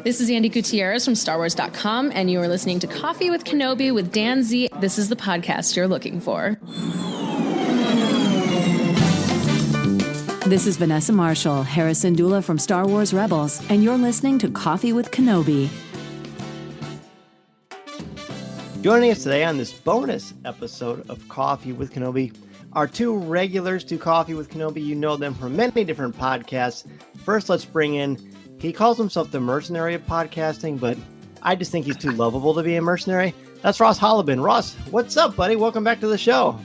This is Andy Gutierrez from StarWars.com, and you are listening to Coffee with Kenobi with Dan Z. This is the podcast you're looking for. This is Vanessa Marshall, Harrison Dula from Star Wars Rebels, and you're listening to Coffee with Kenobi. Joining us today on this bonus episode of Coffee with Kenobi are two regulars to Coffee with Kenobi. You know them from many different podcasts. First, let's bring in, he calls himself the mercenary of podcasting, but I just think he's too lovable to be a mercenary. That's Ross Hollebon. Ross, what's up, buddy? Welcome back to the show.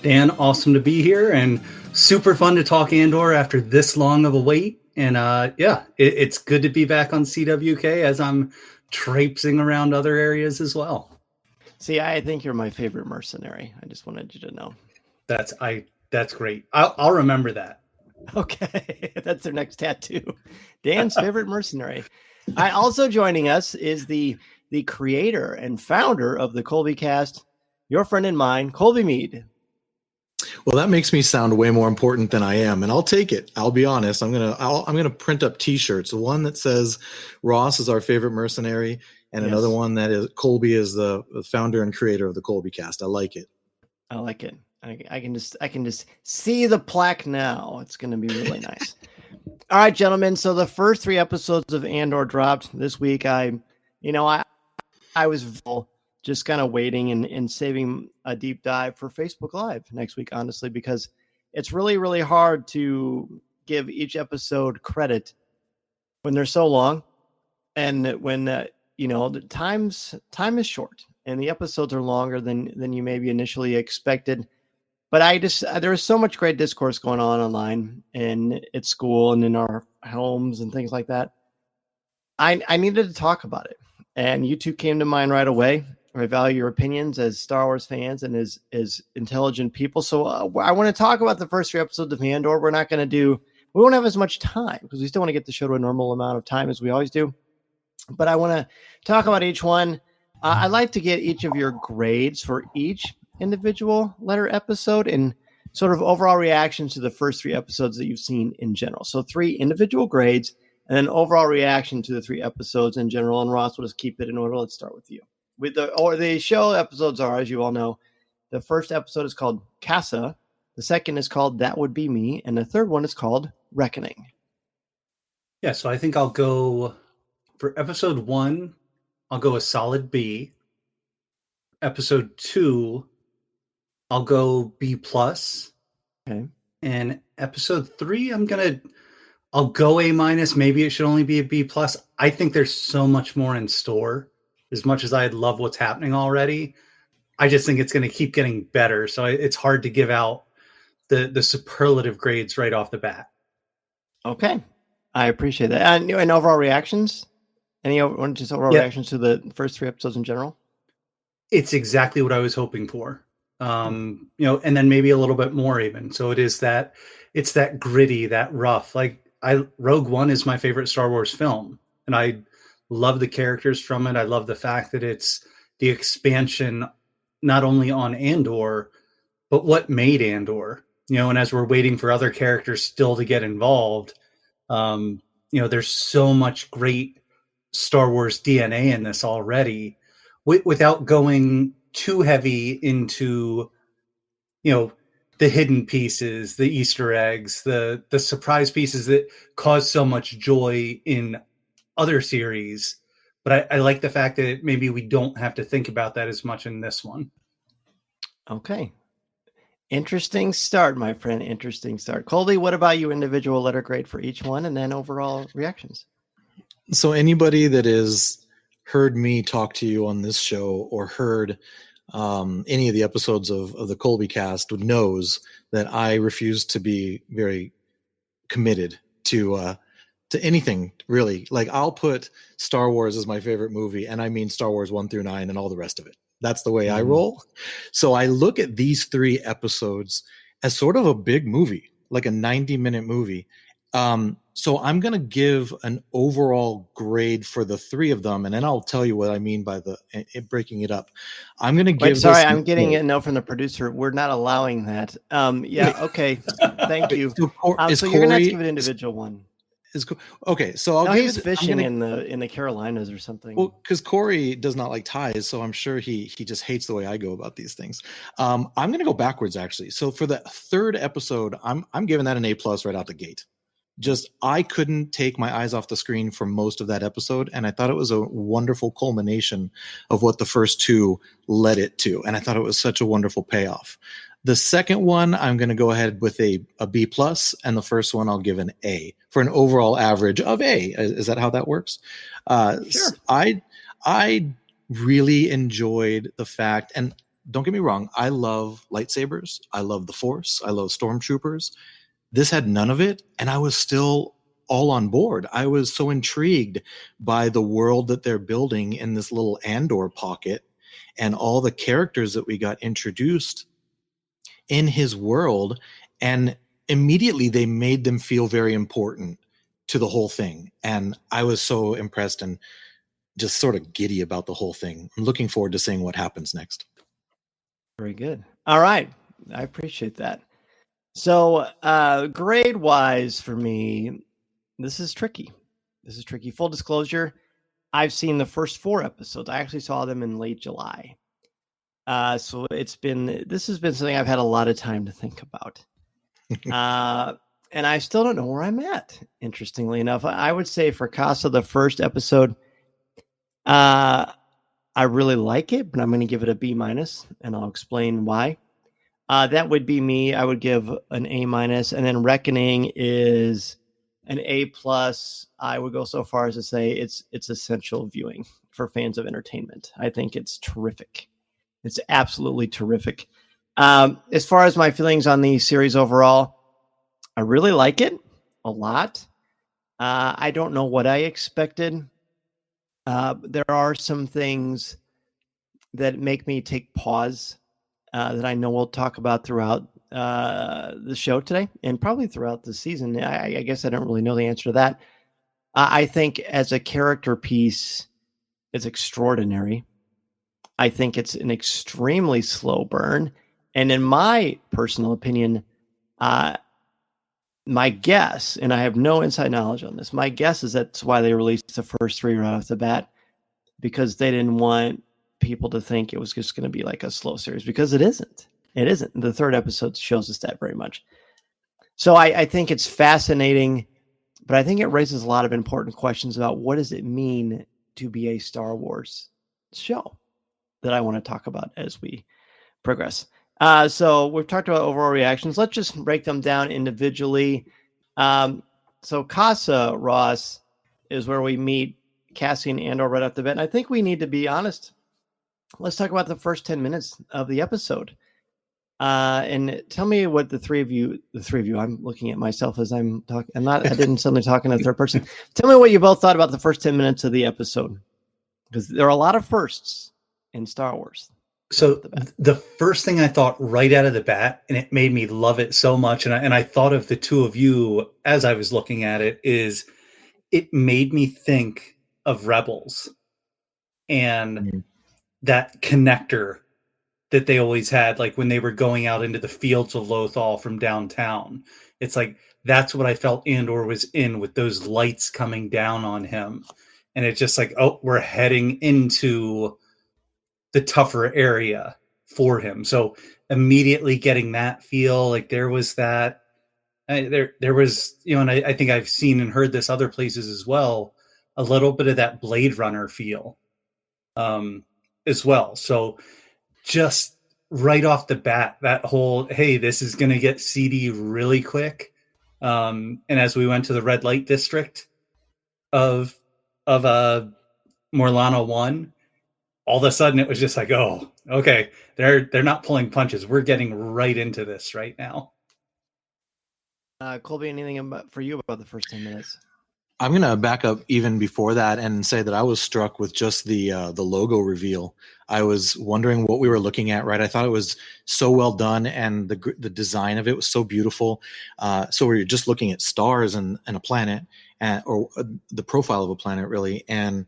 Dan, awesome to be here and super fun to talk Andor after this long of a wait. And it's good to be back on CWK as I'm traipsing around other areas as well. See, I think you're my favorite mercenary. I just wanted you to know. That's great. I'll remember that. Okay, that's their next tattoo. Dan's favorite mercenary. Also joining us is the creator and founder of the Colby Cast, your friend and mine, Colby Mead. Well, that makes me sound way more important than I am, and I'll take it. I'll be honest. I'm gonna print up T-shirts. One that says Ross is our favorite mercenary, and yes, another one that is Colby is the founder and creator of the Colby Cast. I like it. I like it. I can just see the plaque now. It's going to be really nice. All right, gentlemen. So the first 3 episodes of Andor dropped this week. I was just kind of waiting and saving a deep dive for Facebook Live next week, honestly, because it's really, really hard to give each episode credit when they're so long, and when the time is short and the episodes are longer than you maybe initially expected. But there was so much great discourse going on online and at school and in our homes and things like that. I needed to talk about it, and you two came to mind right away. I value your opinions as Star Wars fans and as intelligent people. So I want to talk about the first 3 episodes of Andor. We won't have as much time because we still want to get the show to a normal amount of time as we always do. But I want to talk about each one. I'd like to get each of your grades for each individual letter episode and sort of overall reactions to the first 3 episodes that you've seen in general. So 3 individual grades and then overall reaction to the 3 episodes in general. And Ross, we'll just keep it in order. Let's start with you. The show episodes are, as you all know, the first episode is called Kassa, the second is called That Would Be Me, and the third one is called Reckoning. Yeah, so I think I'll go for episode 1, I'll go a solid B. Episode 2, I'll go B+. Okay. And episode 3, I'll go A-. Maybe it should only be a B+. I think there's so much more in store. As much as I love what's happening already, I just think it's going to keep getting better. So it's hard to give out the superlative grades right off the bat. Okay. I appreciate that. And overall reactions? Overall reactions to the first 3 episodes in general? It's exactly what I was hoping for. And then maybe a little bit more even. So it's that gritty, that rough. Like Rogue One is my favorite Star Wars film, and I love the characters from it. I love the fact that it's the expansion not only on Andor, but what made Andor. And as we're waiting for other characters still to get involved, there's so much great Star Wars DNA in this already, without going too heavy into, the hidden pieces, the Easter eggs, the surprise pieces that cause so much joy in other series. But I like the fact that maybe we don't have to think about that as much in this one. Okay. Interesting start, my friend. Interesting start. Colby, what about you? Individual letter grade for each one and then overall reactions. So anybody that has heard me talk to you on this show or heard any of the episodes of the Colby Cast knows that I refuse to be very committed to anything, really. Like, I'll put Star Wars as my favorite movie, and I mean Star Wars 1 through 9 and all the rest of it. That's the way I roll. So I look at these 3 episodes as sort of a big movie, like a 90-minute movie. So I'm going to give an overall grade for the 3 of them, and then I'll tell you what I mean by breaking it up. I'm going to give. I'm getting a note from the producer. We're not allowing that. Yeah. Okay. Thank you. So you're going to have to give an individual one. is cool. Okay, so No, he's fishing in the Carolinas or something. Well, because Corey does not like ties, so I'm sure he just hates the way I go about these things. I'm going to go backwards, actually. So for the third episode, I'm giving that an A+ right out the gate. Just I couldn't take my eyes off the screen for most of that episode, and I thought it was a wonderful culmination of what the first two led it to, and I thought it was such a wonderful payoff. The second one, I'm going to go ahead with a B+, and the first one I'll give an A for an overall average of A. Is that how that works? Sure. I really enjoyed the fact, and don't get me wrong, I love lightsabers. I love the Force. I love stormtroopers. This had none of it, and I was still all on board. I was so intrigued by the world that they're building in this little Andor pocket and all the characters that we got introduced in his world, and immediately they made them feel very important to the whole thing. And I was so impressed and just sort of giddy about the whole thing. I'm looking forward to seeing what happens next. Very good. All right. I appreciate that. So grade wise for me, this is tricky. Full disclosure, I've seen the first 4 episodes. I actually saw them in late July. So this has been something I've had a lot of time to think about. And I still don't know where I'm at, interestingly enough. I would say for Kassa, the first episode, I really like it, but I'm going to give it a B-, and I'll explain why. That would be me. I would give an A-, and then Reckoning is an A+. I would go so far as to say it's essential viewing for fans of entertainment. I think it's terrific. It's absolutely terrific. As far as my feelings on the series overall, I really like it a lot. I don't know what I expected. There are some things that make me take pause that I know we'll talk about throughout the show today and probably throughout the season. I guess I don't really know the answer to that. I think as a character piece, it's extraordinary. I think it's an extremely slow burn. And in my personal opinion, my guess, and I have no inside knowledge on this, my guess is that's why they released the first 3 right off the bat, because they didn't want people to think it was just going to be like a slow series, because it isn't. It isn't. The 3rd episode shows us that very much. So I think it's fascinating, but I think it raises a lot of important questions about what does it mean to be a Star Wars show that I want to talk about as we progress. So we've talked about overall reactions. Let's just break them down individually. So Kassa, Ross, is where we meet Cassie and Andor right off the bat. And I think we need to be honest. Let's talk about the first 10 minutes of the episode. And tell me what the three of you, I'm looking at myself as I'm talking. I didn't suddenly talk in a third person. Tell me what you both thought about the first 10 minutes of the episode, because there are a lot of firsts in Star Wars. So the first thing I thought right out of the bat, and it made me love it so much, and I thought of the two of you as I was looking at it, is it made me think of Rebels and that connector that they always had, like when they were going out into the fields of Lothal from downtown. It's like, that's what I felt Andor was in, with those lights coming down on him. And it's just like, oh, we're heading into the tougher area for him. So immediately getting that feel, like there was that, there was, and I think I've seen and heard this other places as well, a little bit of that Blade Runner feel as well. So just right off the bat, that whole, hey, this is going to get seedy really quick. And as we went to the red light district of Morlana 1, all of a sudden it was just like, oh, okay, they're not pulling punches. We're getting right into this right now. Colby, anything for you about the first 10 minutes? I'm going to back up even before that and say that I was struck with just the logo reveal. I was wondering what we were looking at, right? I thought it was so well done, and the design of it was so beautiful. So we're just looking at stars and a planet, or the profile of a planet, really. And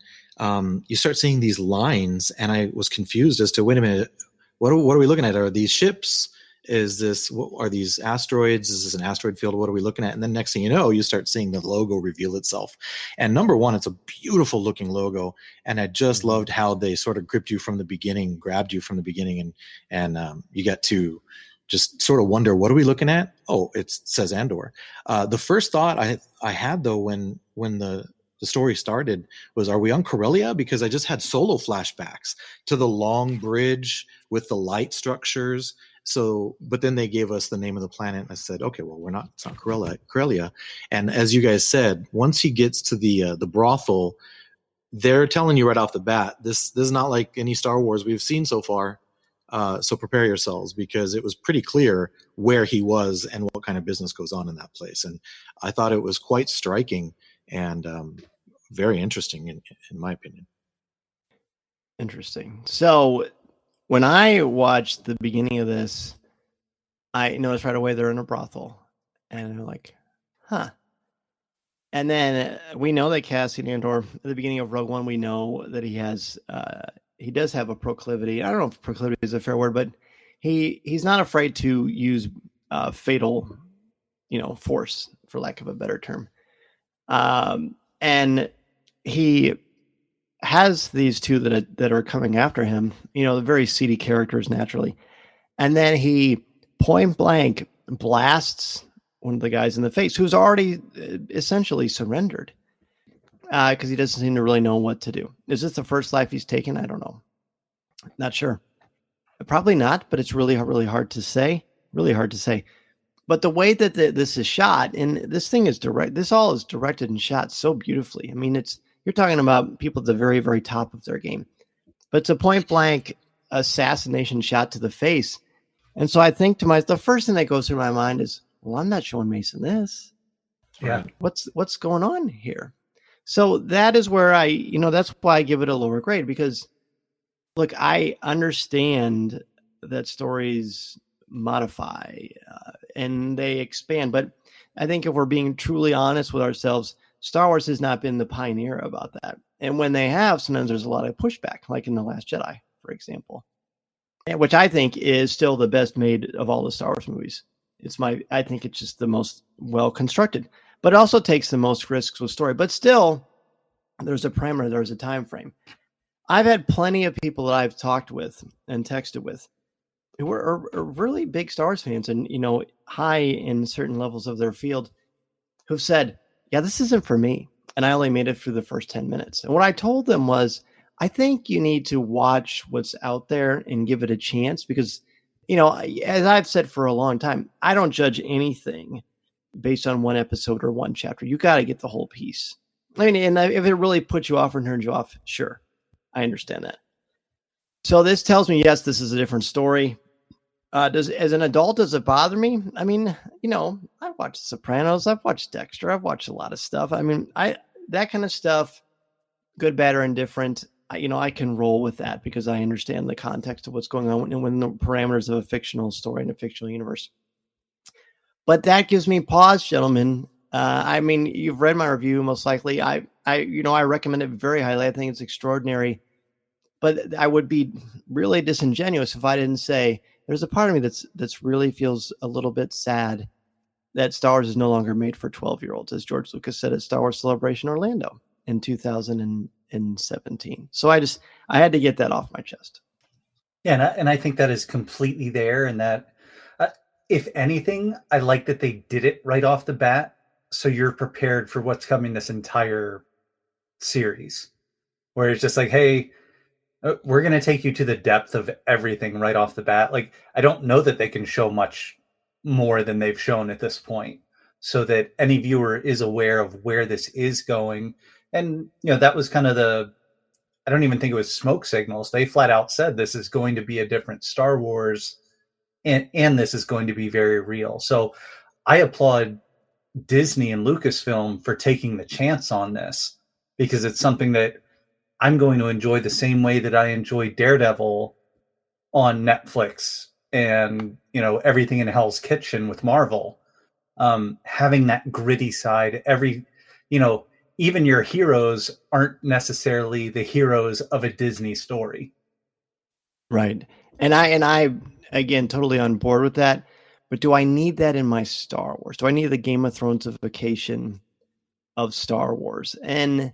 you start seeing these lines, and I was confused as to, wait a minute, what are we looking at? Are these ships? is this, what are these asteroids? Is this an asteroid field? What are we looking at? And then next thing you know, you start seeing the logo reveal itself. And number one, it's a beautiful looking logo. And I just loved how they sort of gripped you from the beginning, grabbed you from the beginning, and you got to just sort of wonder, what are we looking at? Oh, it says Andor. The first thought I had though, when the story started, was, are we on Corellia? Because I just had Solo flashbacks to the long bridge with the light structures. So, but then they gave us the name of the planet. And I said, okay, well, it's not Corellia. And as you guys said, once he gets to the brothel, they're telling you right off the bat, this is not like any Star Wars we've seen so far. So prepare yourselves, because it was pretty clear where he was and what kind of business goes on in that place. And I thought it was quite striking and very interesting in my opinion. Interesting. So when I watched the beginning of this, I noticed right away they're in a brothel, and I'm like, huh. And then we know that Cassian Andor, at the beginning of Rogue One, we know that he does have a proclivity. I don't know if proclivity is a fair word, but he's not afraid to use fatal, force, for lack of a better term. And he has these two that are coming after him, the very seedy characters naturally. And then he point blank blasts one of the guys in the face, who's already essentially surrendered, because he doesn't seem to really know what to do. Is this the first life he's taken? I don't know. Not sure. Probably not, but it's really, really hard to say. Really hard to say. But the way that this is shot, and this thing is direct, this all is directed and shot so beautifully. I mean, you're talking about people at the very, very top of their game. But it's a point blank assassination shot to the face. And so I think the first thing that goes through my mind is, well, I'm not showing Mason this. Yeah. What's going on here? So that is where that's why I give it a lower grade, because look, I understand that stories modify and they expand, but I think if we're being truly honest with ourselves, Star Wars has not been the pioneer about that. And when they have, sometimes there's a lot of pushback, like in The Last Jedi, for example, which I think is still the best made of all the Star Wars movies. I think it's just the most well constructed, but it also takes the most risks with story. But still, there's a parameter, there's a time frame. I've had plenty of people that I've talked with and texted with who are really big Star Wars fans and, high in certain levels of their field, who've said, yeah, this isn't for me. And I only made it through the first 10 minutes. And what I told them was, I think you need to watch what's out there and give it a chance, because, as I've said for a long time, I don't judge anything based on one episode or one chapter. You got to get the whole piece. I mean, and if it really puts you off or turns you off, sure, I understand that. So this tells me, yes, this is a different story. As an adult, does it bother me? I mean, I've watched Sopranos, I've watched Dexter, I've watched a lot of stuff. I mean, that kind of stuff, good, bad, or indifferent, I can roll with that because I understand the context of what's going on and within the parameters of a fictional story in a fictional universe. But that gives me pause, gentlemen. I mean, you've read my review, most likely. I recommend it very highly. I think it's extraordinary. But I would be really disingenuous if I didn't say there's a part of me that's really feels a little bit sad that Star Wars is no longer made for 12-year-olds, as George Lucas said at Star Wars Celebration Orlando in 2017. So I had to get that off my chest. Yeah, and I think that is completely there, and that if anything, I like that they did it right off the bat, so you're prepared for what's coming this entire series, where it's just like, hey, we're going to take you to the depth of everything right off the bat. Like, I don't know that they can show much more than they've shown at this point, so that any viewer is aware of where this is going. And, that was kind of I don't even think it was smoke signals. They flat out said this is going to be a different Star Wars, and this is going to be very real. So I applaud Disney and Lucasfilm for taking the chance on this, because it's something that I'm going to enjoy the same way that I enjoy Daredevil on Netflix and, everything in Hell's Kitchen with Marvel. Having that gritty side, even your heroes aren't necessarily the heroes of a Disney story. Right. And I again totally on board with that. But do I need that in my Star Wars? Do I need the Game of Thronesification of Star Wars? And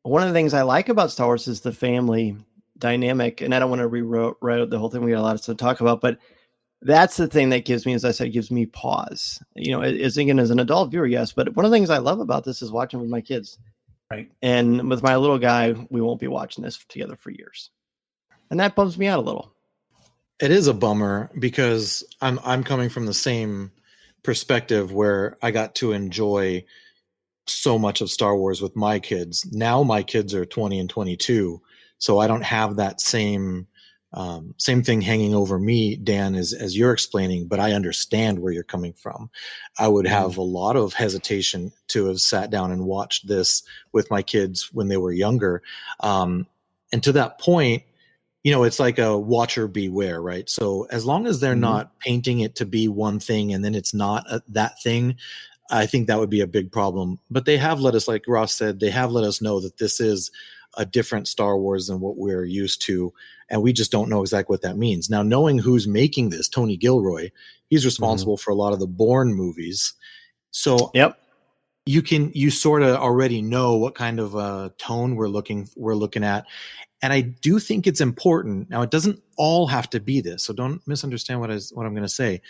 one of the things I like about Star Wars is the family dynamic. And I don't want to rewrite the whole thing. We got a lot of stuff to talk about, but that's the thing that gives me, as I said, gives me pause. You know, as again, as an adult viewer, yes. But one of the things I love about this is watching with my kids. Right. And with my little guy, we won't be watching this together for years. And that bums me out a little. It is a bummer because I'm coming from the same perspective where I got to enjoy so much of Star Wars with my kids. Now my kids are 20 and 22, so I don't have that same thing hanging over me, Dan, as you're explaining, but I understand where you're coming from. I would have a lot of hesitation to have sat down and watched this with my kids when they were younger. And to that point, you know, it's like a watcher beware, right? So as long as they're not painting it to be one thing and then it's not that thing, I think that would be a big problem. But they have let us, like Ross said, they have let us know that this is a different Star Wars than what we're used to. And we just don't know exactly what that means. Now, knowing who's making this, Tony Gilroy, he's responsible for a lot of the Bourne movies. So you sort of already know what kind of tone we're looking at. And I do think it's important. Now, it doesn't all have to be this, so don't misunderstand what I'm going to say.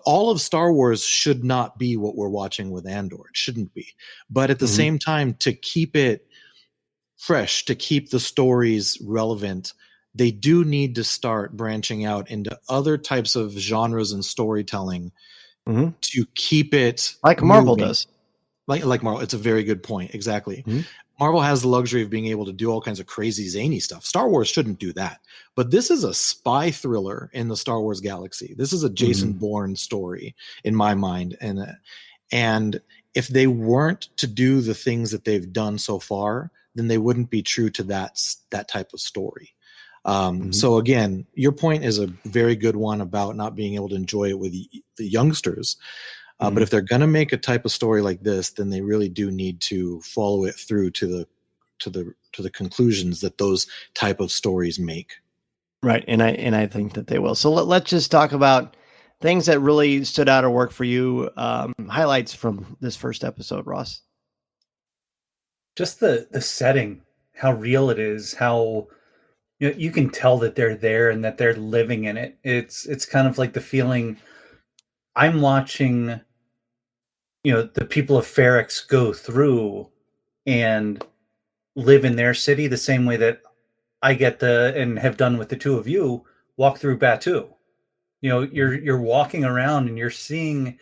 All of Star Wars should not be what we're watching with Andor. It shouldn't be. But at the same time, to keep it fresh, to keep the stories relevant, they do need to start branching out into other types of genres and storytelling to keep it like Marvel moving. does. Like Marvel. It's a very good point. Exactly. Marvel has the luxury of being able to do all kinds of crazy, zany stuff. Star Wars shouldn't do that. But this is a spy thriller in the Star Wars galaxy. This is a Jason Bourne story in my mind. And if they weren't to do the things that they've done so far, then they wouldn't be true to that type of story. So again, your point is a very good one about not being able to enjoy it with the youngsters. But if they're going to make a type of story like this, then they really do need to follow it through to the conclusions that those type of stories make. Right, and I think that they will. So let's just talk about things that really stood out or worked for you. Highlights from this first episode, Ross. Just the setting, how real it is, how you can tell that they're there and that they're living in it. It's kind of like the feeling I'm watching, the people of Ferrix go through and live in their city the same way that I get and have done with the two of you, walk through Batuu. You're walking around and you're seeing,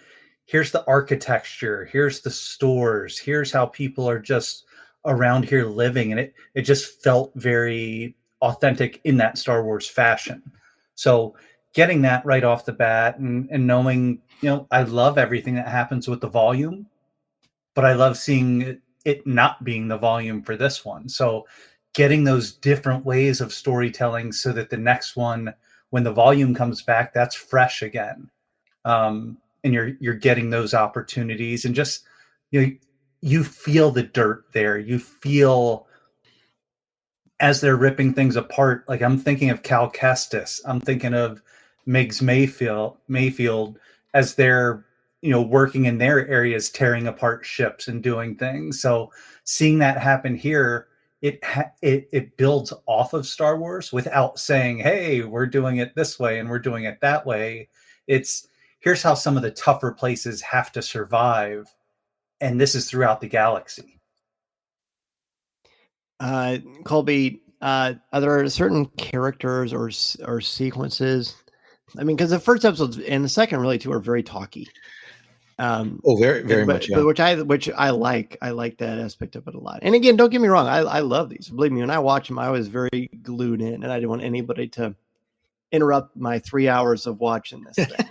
here's the architecture, here's the stores, here's how people are just around here living. And it just felt very authentic in that Star Wars fashion. So getting that right off the bat and knowing, I love everything that happens with the volume, but I love seeing it not being the volume for this one. So getting those different ways of storytelling so that the next one, when the volume comes back, that's fresh again. And you're getting those opportunities and just, you feel the dirt there. You feel as they're ripping things apart. Like I'm thinking of Cal Kestis. I'm thinking of Miggs Mayfield as they're, working in their areas, tearing apart ships and doing things. So seeing that happen here, it builds off of Star Wars without saying, hey, we're doing it this way and we're doing it that way. Here's how some of the tougher places have to survive. And this is throughout the galaxy. Colby, are there certain characters or sequences? I mean, because the first episode and the second really too are very talky. Very, very much. Yeah. Which I like. I like that aspect of it a lot. And again, don't get me wrong. I love these. Believe me, when I watch them, I was very glued in, and I didn't want anybody to interrupt my 3 hours of watching this thing.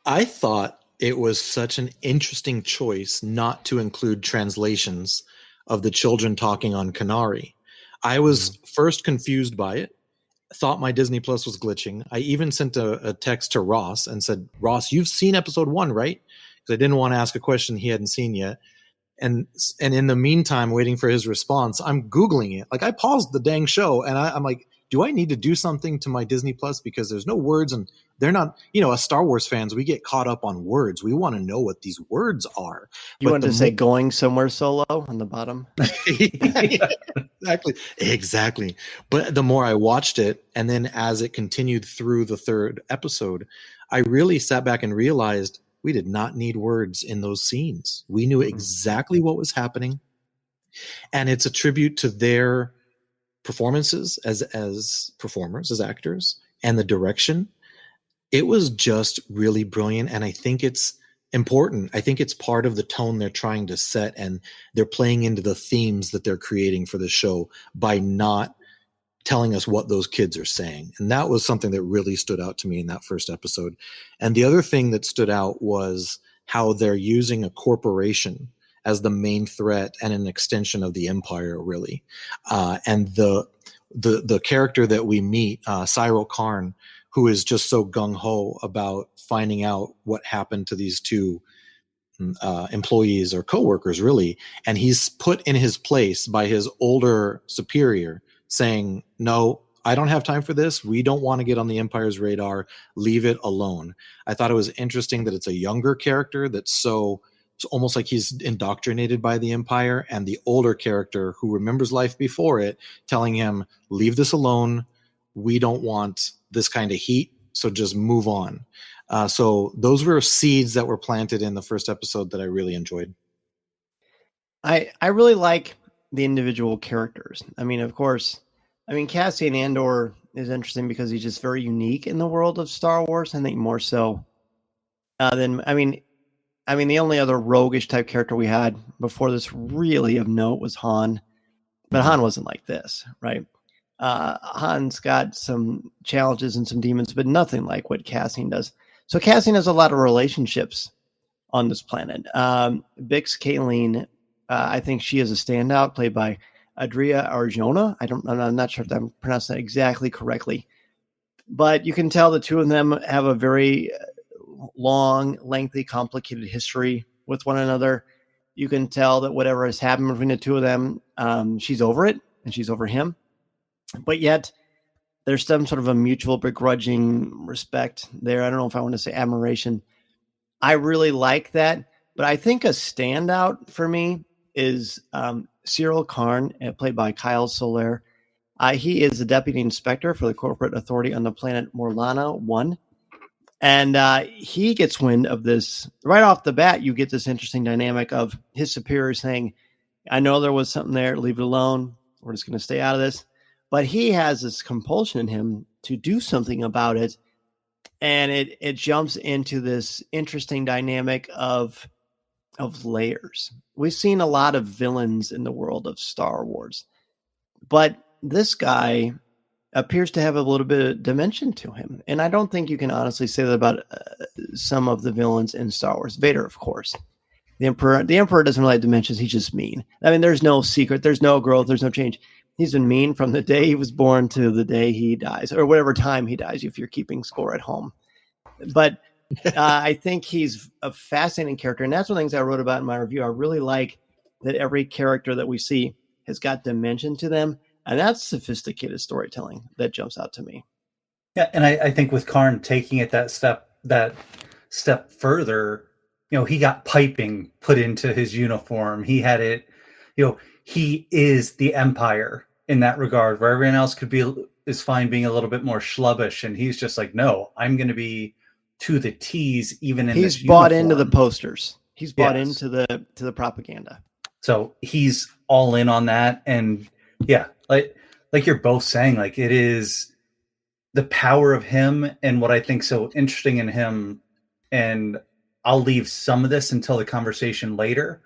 I thought it was such an interesting choice not to include translations of the children talking on Kenari. I was first confused by it, thought my Disney Plus was glitching. I even sent a text to Ross and said, Ross, you've seen episode 1, right? Because I didn't want to ask a question he hadn't seen yet. And in the meantime, waiting for his response, I'm Googling it. Like I paused the dang show and I'm like, do I need to do something to my Disney Plus because there's no words and they're not, as Star Wars fans, we get caught up on words. We want to know what these words are. You want to say going somewhere solo on the bottom? Exactly. But the more I watched it, and then as it continued through the third episode, I really sat back and realized we did not need words in those scenes. We knew exactly what was happening. And it's a tribute to their performances as performers, as actors, and the direction. It was just really brilliant. And I think it's important. I think it's part of the tone they're trying to set, and they're playing into the themes that they're creating for the show by not telling us what those kids are saying. And that was something that really stood out to me in that first episode. And the other thing that stood out was how they're using a corporation as the main threat and an extension of the Empire, really. And the character that we meet, Cyril Karn, who is just so gung-ho about finding out what happened to these two employees or coworkers, really. And he's put in his place by his older superior saying, no, I don't have time for this. We don't want to get on the Empire's radar. Leave it alone. I thought it was interesting that it's a younger character that's so it's almost like he's indoctrinated by the Empire, and the older character who remembers life before it telling him, leave this alone. We don't want this kind of heat. So just move on. So those were seeds that were planted in the first episode that I really enjoyed. I really like the individual characters. I mean, of course, Cassian Andor is interesting because he's just very unique in the world of Star Wars. I think more so than, the only other roguish type character we had before this really of note was Han, but Han wasn't like this, right? Han's got some challenges and some demons, but nothing like what Cassian does. So Cassian has a lot of relationships on this planet. Bix Kayleen, I think she is a standout, played by Adria Arjona. I'm not sure if I'm pronouncing that exactly correctly, but you can tell the two of them have a very long, lengthy, complicated history with one another. You can tell that whatever has happened between the two of them, she's over it and she's over him. But yet there's some sort of a mutual begrudging respect there. I don't know if I want to say admiration. I really like that. But I think a standout for me is Cyril Karn, played by Kyle Soler. He is the deputy inspector for the corporate authority on the planet Morlana 1. And he gets wind of this right off the bat. You get this interesting dynamic of his superior saying, I know there was something there. Leave it alone. We're just going to stay out of this. But he has this compulsion in him to do something about it. And it jumps into this interesting dynamic of layers. We've seen a lot of villains in the world of Star Wars. But this guy appears to have a little bit of dimension to him. And I don't think you can honestly say that about some of the villains in Star Wars. Vader, of course. The Emperor doesn't really have dimensions. He's just mean. There's no secret. There's no growth. There's no change. He's been mean from the day he was born to the day he dies, or whatever time he dies, if you're keeping score at home. But I think he's a fascinating character. And that's one of the things I wrote about in my review. I really like that every character that we see has got dimension to them. And that's sophisticated storytelling that jumps out to me. Yeah, and I think with Karn taking it that step further, he got piping put into his uniform. He had it, he is the Empire in that regard, where everyone else is fine being a little bit more schlubbish, and he's just like, no, I'm going to be to the T's, even in he's this bought uniform. into the posters. He's bought into the propaganda. So he's all in on that, and yeah, like you're both saying, like it is the power of him and what I think so interesting in him. And I'll leave some of this until the conversation later,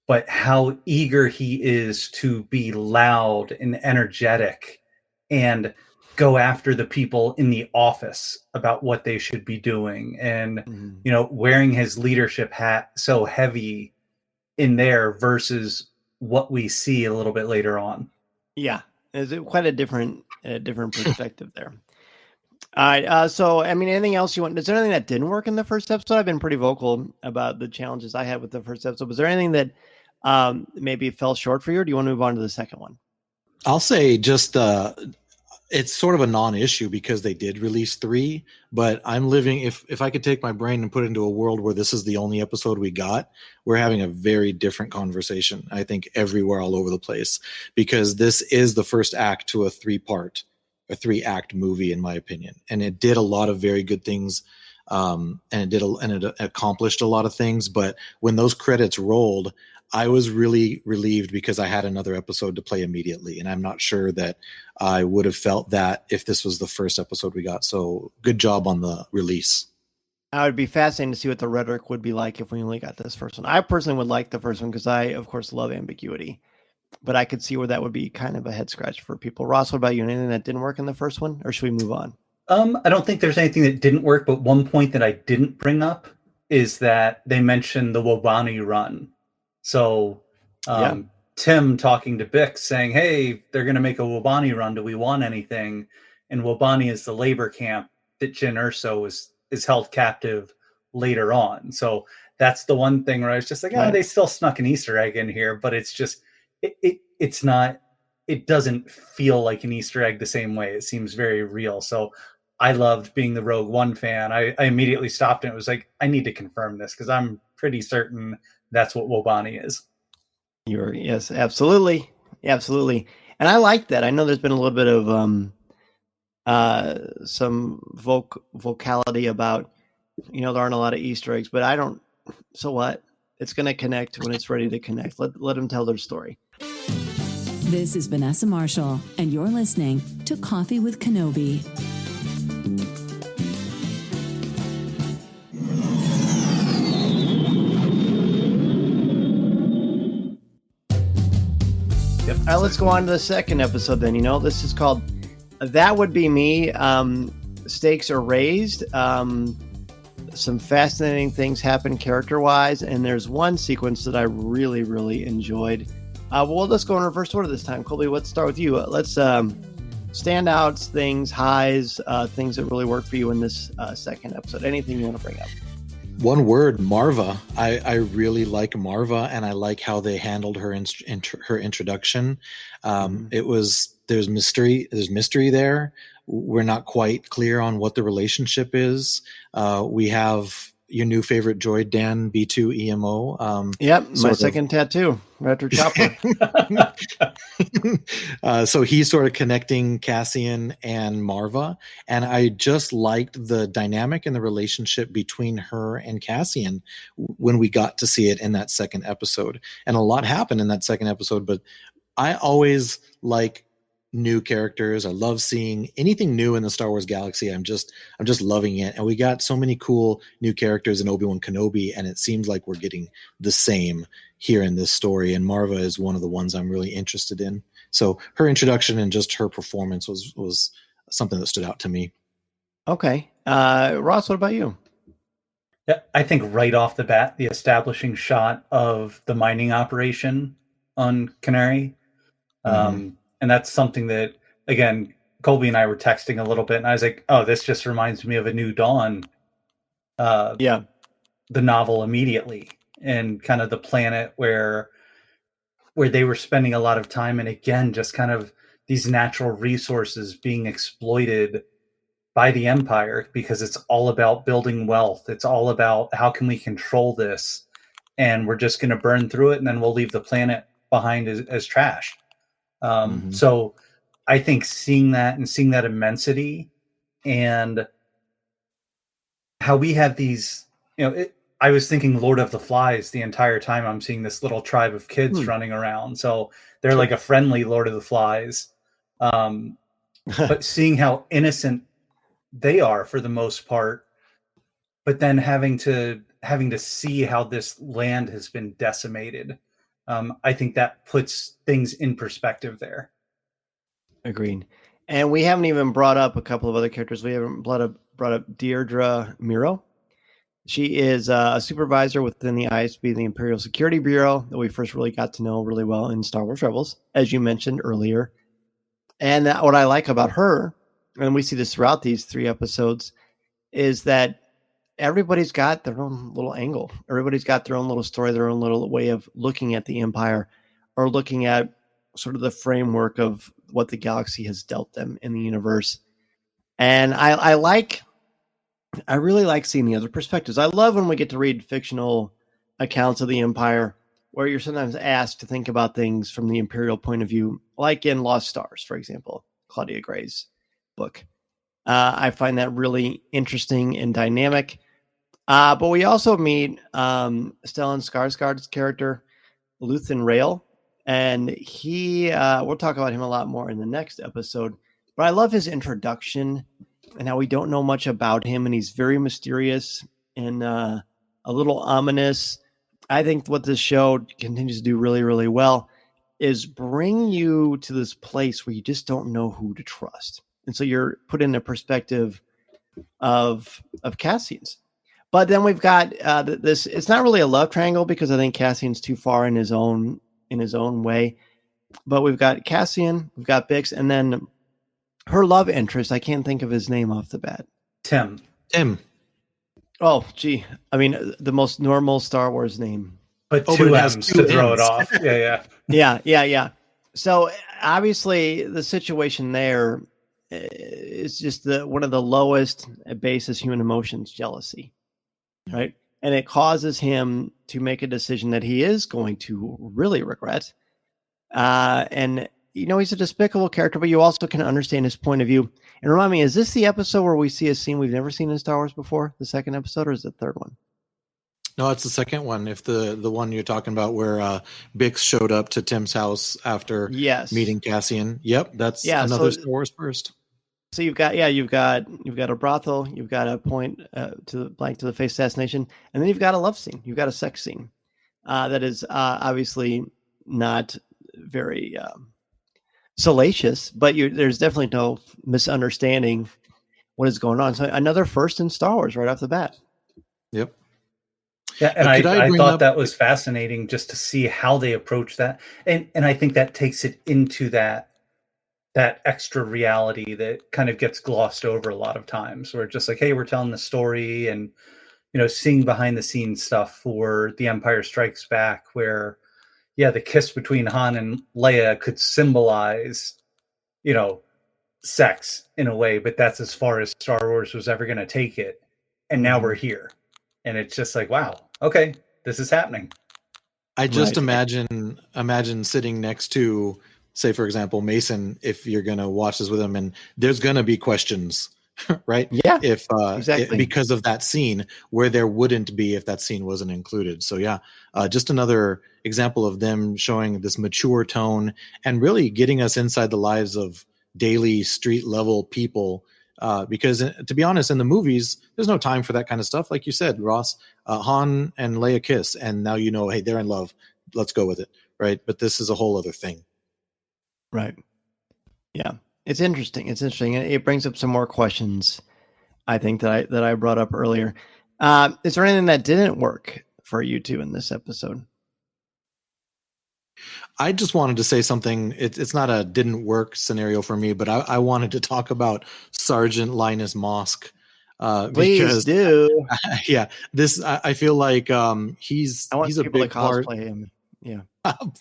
but how eager he is to be loud and energetic and go after the people in the office about what they should be doing. And, wearing his leadership hat so heavy in there versus what we see a little bit later on. Yeah. There's quite a different perspective there. All right. So, anything else you want? Is there anything that didn't work in the first episode? I've been pretty vocal about the challenges I had with the first episode. Was there anything that maybe fell short for you, or do you want to move on to the second one? I'll say just it's sort of a non-issue because they did release 3, but I'm living, if I could take my brain and put it into a world where this is the only episode we got, we're having a very different conversation, I think, everywhere all over the place, because this is the first act to a 3-act movie, in my opinion. And it did a lot of very good things. And it accomplished a lot of things. But when those credits rolled, I was really relieved because I had another episode to play immediately. And I'm not sure that I would have felt that if this was the first episode we got. So good job on the release. I would be fascinating to see what the rhetoric would be like if we only got this first one. I personally would like the first one because I, of course, love ambiguity. But I could see where that would be kind of a head scratch for people. Ross, what about you? Anything that didn't work in the first one? Or should we move on? I don't think there's anything that didn't work, but one point that I didn't bring up is that they mentioned the Wobani run. So Tim talking to Bix saying, hey, they're going to make a Wobani run. Do we want anything? And Wobani is the labor camp that Jyn Erso is held captive later on. So that's the one thing where I was just like, they still snuck an Easter egg in here, but it's just, it's not, it doesn't feel like an Easter egg the same way. It seems very real. So I loved being the Rogue One fan. I immediately stopped and it was like, I need to confirm this because I'm pretty certain that's what Wobani is. Yes, absolutely. Absolutely. And I like that. I know there's been a little bit of some vocality about, there aren't a lot of Easter eggs, but I don't, so what? It's going to connect when it's ready to connect. Let them tell their story. This is Vanessa Marshall, and you're listening to Coffee with Kenobi. All right, let's go on to the second episode then. This is called That Would Be Me. Stakes are raised. Some fascinating things happen character-wise, and there's one sequence that I really, really enjoyed. Well, let's go in reverse order this time. Colby, let's start with you. Let's standouts, things, highs, things that really work for you in this second episode. Anything you want to bring up? One word, Marva. I really like Marva, and I like how they handled her her introduction. There's mystery there. We're not quite clear on what the relationship is. We have your new favorite droid, Dan B2 EMO. Yep, my second tattoo, Retro Chopper. So he's sort of connecting Cassian and Marva, and I just liked the dynamic and the relationship between her and Cassian when we got to see it in that second episode. And a lot happened in that second episode, but I always like new characters. I love seeing anything new in the Star Wars galaxy. I'm just loving it. And we got so many cool new characters in Obi-Wan Kenobi, and it seems like we're getting the same here in this story. And Marva is one of the ones I'm really interested in. So her introduction and just her performance was something that stood out to me. Okay. Ross, what about you? Yeah, I think right off the bat, the establishing shot of the mining operation on Canary. And that's something that, again, Colby and I were texting a little bit, and I was like, oh, this just reminds me of A New Dawn. The novel immediately, and kind of the planet where they were spending a lot of time, and again, just kind of these natural resources being exploited by the Empire, because it's all about building wealth. It's all about how can we control this, and we're just going to burn through it, and then we'll leave the planet behind as trash. So I think seeing that immensity and how we have these, I was thinking Lord of the Flies the entire time I'm seeing this little tribe of kids running around. So they're like a friendly Lord of the Flies. But seeing how innocent they are for the most part, but then having to see how this land has been decimated. I think that puts things in perspective there. Agreed. And we haven't even brought up a couple of other characters. We haven't brought up Deirdre Miro. She is a supervisor within the ISB, the Imperial Security Bureau, that we first really got to know really well in Star Wars Rebels, as you mentioned earlier. And what I like about her, and we see this throughout these 3 episodes, is that everybody's got their own little angle. Everybody's got their own little story, their own little way of looking at the Empire or looking at sort of the framework of what the galaxy has dealt them in the universe. And I really like seeing the other perspectives. I love when we get to read fictional accounts of the Empire where you're sometimes asked to think about things from the Imperial point of view, like in Lost Stars, for example, Claudia Gray's book. I find that really interesting and dynamic. But we also meet Stellan Skarsgård's character, Luthen Rail, and we'll talk about him a lot more in the next episode. But I love his introduction and how we don't know much about him, and he's very mysterious and a little ominous. I think what this show continues to do really, really well is bring you to this place where you just don't know who to trust. And so you're put in a perspective of Cassian's. But then we've got this. It's not really a love triangle because I think Cassian's too far in his own way. But we've got Cassian, we've got Bix, and then her love interest. I can't think of his name off the bat. Tim. Oh, gee. I mean, the most normal Star Wars name. But two M's to throw it off. Yeah. So obviously the situation there is just one of the lowest basis human emotions, jealousy, right? And it causes him to make a decision that he is going to really regret. And, he's a despicable character, but you also can understand his point of view. And remind me, is this the episode where we see a scene we've never seen in Star Wars before? The second episode, or is it the third one? No, it's the second one. If the one you're talking about where Bix showed up to Tim's house after meeting Cassian. Yep, that's another Star Wars first. So you've got a brothel, you've got a point to the face assassination, and then you've got a love scene, you've got a sex scene that is obviously not very salacious, but there's definitely no misunderstanding what is going on. So another first in Star Wars right off the bat. Yep. Yeah, and I thought that was fascinating just to see how they approach that, and I think that takes it into that extra reality that kind of gets glossed over a lot of times, where it's just like, hey, we're telling the story, and seeing behind the scenes stuff for The Empire Strikes Back, where the kiss between Han and Leia could symbolize sex in a way, but that's as far as Star Wars was ever going to take it, and now we're here, and it's just like, wow, okay, this is happening. I just imagine sitting next to, say, for example, Mason, if you're going to watch this with him, and there's going to be questions, right? Yeah, if exactly. Because of that scene where there wouldn't be if that scene wasn't included. So just another example of them showing this mature tone and really getting us inside the lives of daily street level people. Because to be honest, in the movies, there's no time for that kind of stuff. Like you said, Ross, Han and Leia kiss, and now hey, they're in love. Let's go with it, right? But this is a whole other thing. Right. Yeah. It's interesting. It brings up some more questions, I think, that I brought up earlier. Is there anything that didn't work for you two in this episode? I just wanted to say something. It's not a didn't work scenario for me, but I wanted to talk about Sergeant Linus Mosk. Please do. Yeah. This, I feel like he's a big part. Cosplay him. Yeah.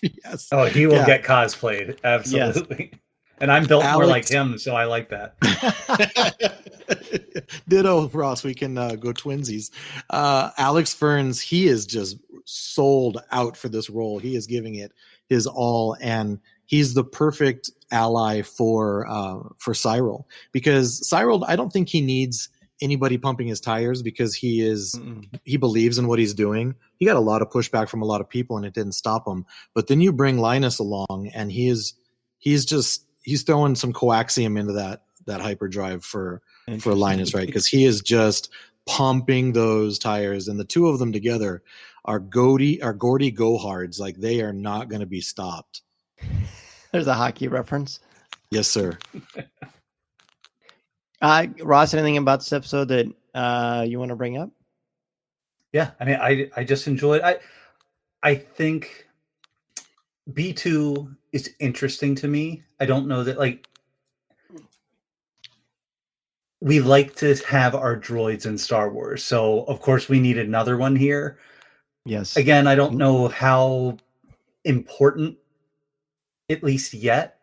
Yes. Oh, he will get cosplayed. Absolutely. Yes. And I'm built more like him, so I like that. Ditto, Ross. We can go twinsies. Alex Ferns, he is just sold out for this role. He is giving it his all, and he's the perfect ally for Cyril, because Cyril, I don't think he needs anybody pumping his tires, because he believes in what he's doing. He got a lot of pushback from a lot of people, and it didn't stop him. But then you bring Linus along, and he's throwing some coaxium into that hyperdrive for Linus, right? Because he is just pumping those tires, and the two of them together are Gordy go-hards. Like, they are not going to be stopped. There's a hockey reference. Yes, sir. Ross, anything about this episode that you want to bring up? Yeah, I mean, I just enjoyed. I think B2 is interesting to me. I don't know that, like, we like to have our droids in Star Wars, so of course we need another one here. Yes. Again, I don't know how important at least yet.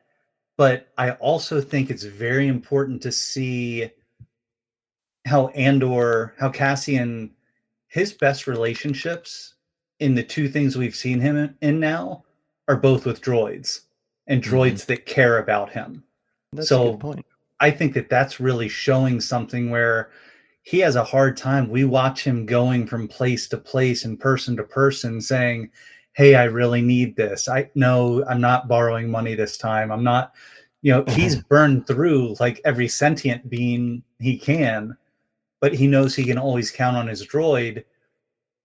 But I also think it's very important to see how Cassian, his best relationships in the two things we've seen him in now are both with droids and droids that care about him. That's so a good point. I think that that's really showing something where he has a hard time. We watch him going from place to place and person to person saying, hey, I really need this. I'm not borrowing money this time. I'm not, he's burned through like every sentient being he can, but he knows he can always count on his droid.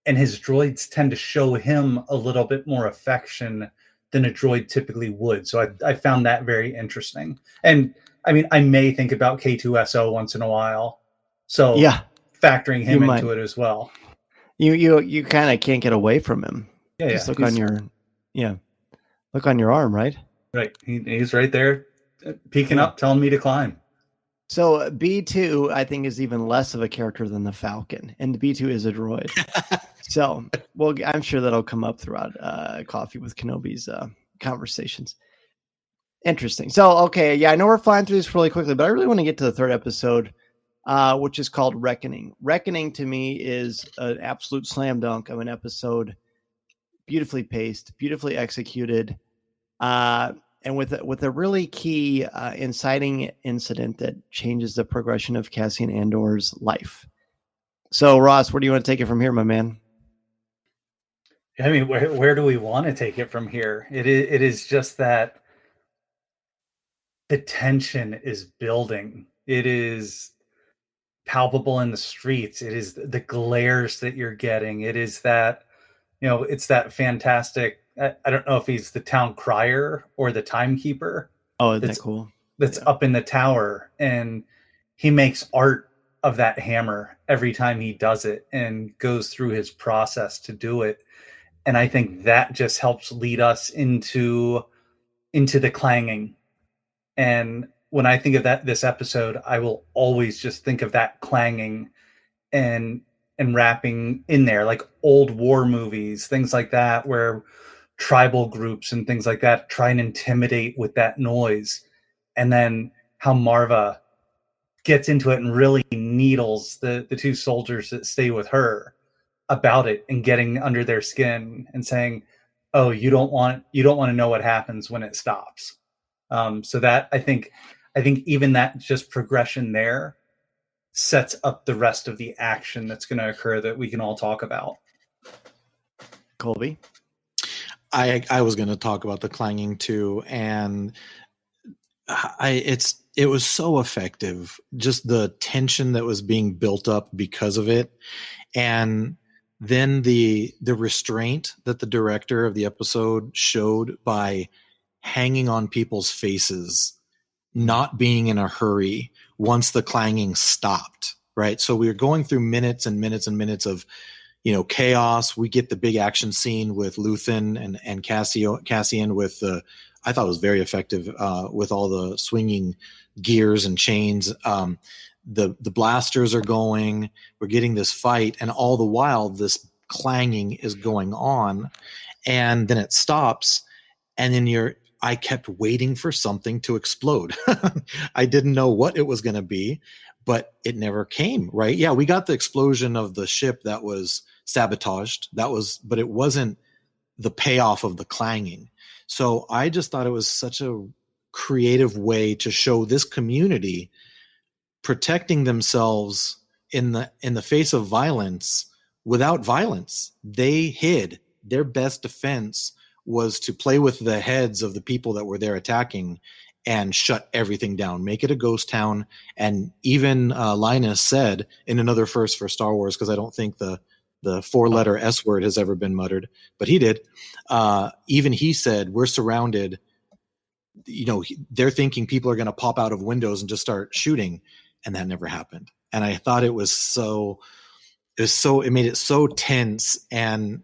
And his droids tend to show him a little bit more affection than a droid typically would. So I found that very interesting. And I mean, I may think about K2SO once in a while. So yeah, factoring him into it as well. You kind of can't get away from him. Yeah, just look on your arm, right? Right. He's right there peeking up, telling me to climb. So B2, I think, is even less of a character than the Falcon, and B2 is a droid. So, well, I'm sure that'll come up throughout Coffee with Kenobi's conversations. Interesting. So, okay, yeah, I know we're flying through this really quickly, but I really want to get to the third episode, which is called Reckoning. Reckoning, to me, is an absolute slam dunk of an episode, beautifully paced, beautifully executed, and with a really key inciting incident that changes the progression of Cassian Andor's life. So, Ross, where do you want to take it from here, my man? I mean, where do we want to take it from here? It is just that the tension is building. It is palpable in the streets. It is the glares that you're getting. It is that, it's that fantastic. I don't know if he's the town crier or the timekeeper. Oh, isn't that cool? That's up in the tower, and he makes art of that hammer every time he does it and goes through his process to do it. And I think that just helps lead us into the clanging. And when I think of this episode, I will always just think of that clanging and wrapping in there, like old war movies, things like that, where tribal groups and things like that try and intimidate with that noise. And then how Marva gets into it and really needles the two soldiers that stay with her about it and getting under their skin and saying, oh, you don't want to know what happens when it stops. So that I think even that just progression there sets up the rest of the action that's going to occur that we can all talk about. Colby? I was going to talk about the clanging too, and it was so effective, just the tension that was being built up because of it, and then the restraint that the director of the episode showed by hanging on people's faces, not being in a hurry once the clanging stopped, right? So we were going through minutes and minutes and minutes of, chaos. We get the big action scene with Luthen and Cassian with I thought it was very effective with all the swinging gears and chains. The blasters are going. We're getting this fight, and all the while this clanging is going on, and then it stops, and then I kept waiting for something to explode. I didn't know what it was going to be, but it never came, right? Yeah, we got the explosion of the ship that was sabotaged. But it wasn't the payoff of the clanging. So I just thought it was such a creative way to show this community protecting themselves in the face of violence without violence. They hid. Their best defense was to play with the heads of the people that were there attacking and shut everything down, make it a ghost town. And even Linus said in another first for Star Wars, because I don't think the 4-letter S word has ever been muttered, but he did. Even he said, we're surrounded. They're thinking people are going to pop out of windows and just start shooting. And that never happened. And I thought it made it so tense. And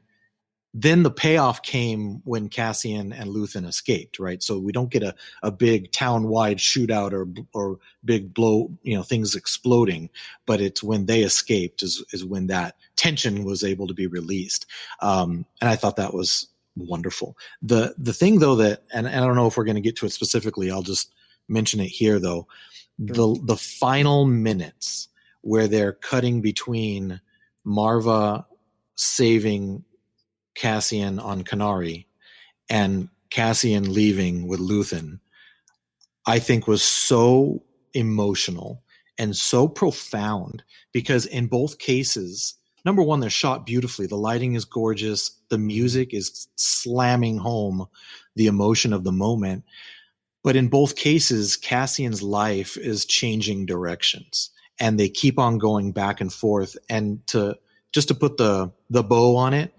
then the payoff came when Cassian and Luthen escaped, right? So we don't get a big town-wide shootout or big blow, things exploding, but it's when they escaped is when that tension was able to be released. And I thought that was wonderful. The thing though that, and I don't know if we're going to get to it specifically, I'll just mention it here though. The final minutes where they're cutting between Marva saving Cassian on Kenari and Cassian leaving with Luthen, I think was so emotional and so profound, because in both cases, number one, they're shot beautifully. The lighting is gorgeous. The music is slamming home the emotion of the moment. But in both cases, Cassian's life is changing directions, and they keep on going back and forth. And to put the bow on it,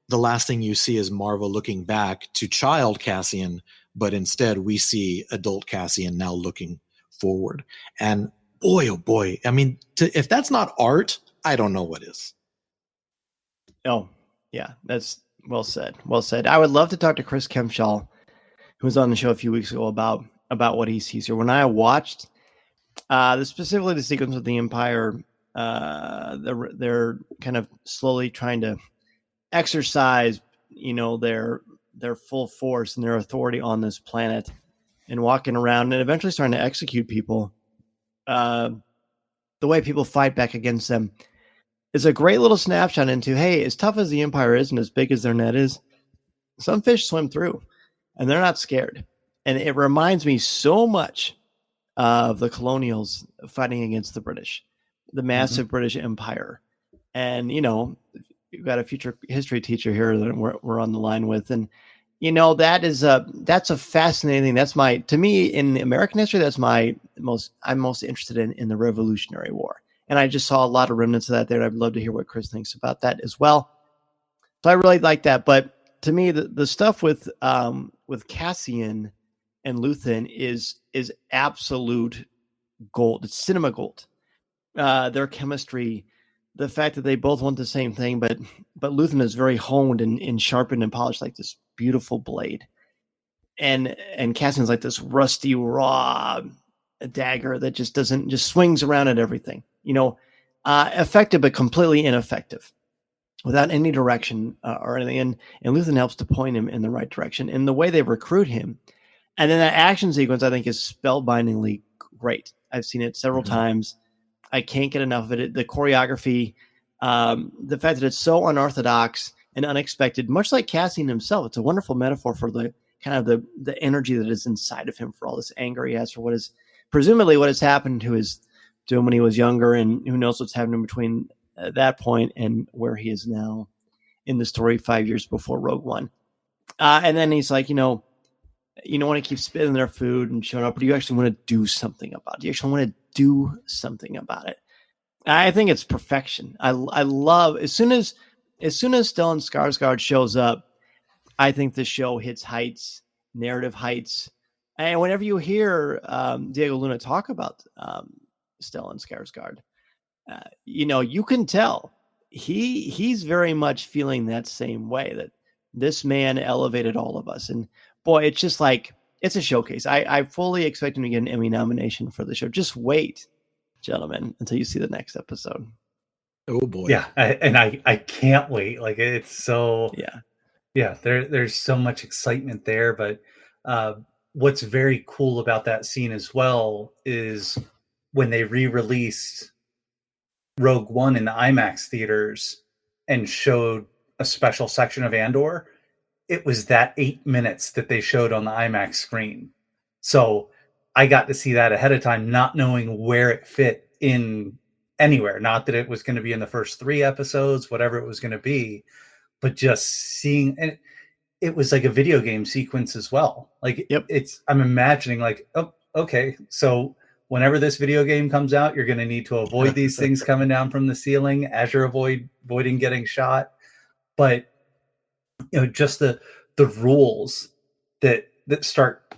the last thing you see is Marva looking back to child Cassian, but instead we see adult Cassian now looking forward. And boy, oh boy, I mean, if that's not art, I don't know what is. Oh, yeah, that's well said. Well said. I would love to talk to Chris Kempshall, who was on the show a few weeks ago, about what he sees here. When I watched specifically the sequence with the Empire, they're kind of slowly trying to exercise, their full force and their authority on this planet, and walking around and eventually starting to execute people. The way people fight back against them is a great little snapshot into, hey, as tough as the Empire is and as big as their net is, some fish swim through and they're not scared. And it reminds me so much of the colonials fighting against the British, the massive British Empire. And, you've got a future history teacher here that we're on the line with. And, that's a fascinating thing. To me, in American history, I'm most interested in the Revolutionary War. And I just saw a lot of remnants of that there. And I'd love to hear what Chris thinks about that as well. So I really like that. But to me, the stuff with Cassian and Luthen is absolute gold. It's cinema gold. Their chemistry, the fact that they both want the same thing, but Luthen is very honed and sharpened and polished like this beautiful blade. And Cassian's like this rusty, raw dagger that just swings around at everything. Effective, but completely ineffective without any direction or anything. And Luthen helps to point him in the right direction. And the way they recruit him, and then that action sequence, I think, is spellbindingly great. I've seen it several times. I can't get enough of it. The choreography, the fact that it's so unorthodox and unexpected, much like Cassian himself. It's a wonderful metaphor for the kind of the energy that is inside of him, for all this anger he has for what is presumably what has happened to him when he was younger, and who knows what's happening between that point and where he is now in the story 5 years before Rogue One. And then he's like, you don't want to keep spitting their food and showing up, but do you actually want to do something about it? Do you actually want to do something about it? I think it's perfection. I love, as soon as Stellan Skarsgård shows up, I think the show hits heights, narrative heights. And whenever you hear Diego Luna talk about Stellan Skarsgård, you can tell he's very much feeling that same way, that this man elevated all of us. And boy, it's just like, it's a showcase. I fully expect him to get an Emmy nomination for the show. Just wait, gentlemen, until you see the next episode. Oh boy. Yeah. I can't wait. Like, it's so, yeah, there's so much excitement there. But what's very cool about that scene as well is when they re-released Rogue One in the IMAX theaters and showed a special section of Andor, it was that 8 minutes that they showed on the IMAX screen. So I got to see that ahead of time, not knowing where it fit in anywhere. Not that it was going to be in the first 3 episodes, whatever it was going to be, but just seeing, and it was like a video game sequence as well. Like, I'm imagining like, oh, okay, so whenever this video game comes out, you're going to need to avoid these things coming down from the ceiling as you're avoiding getting shot. But just the rules that start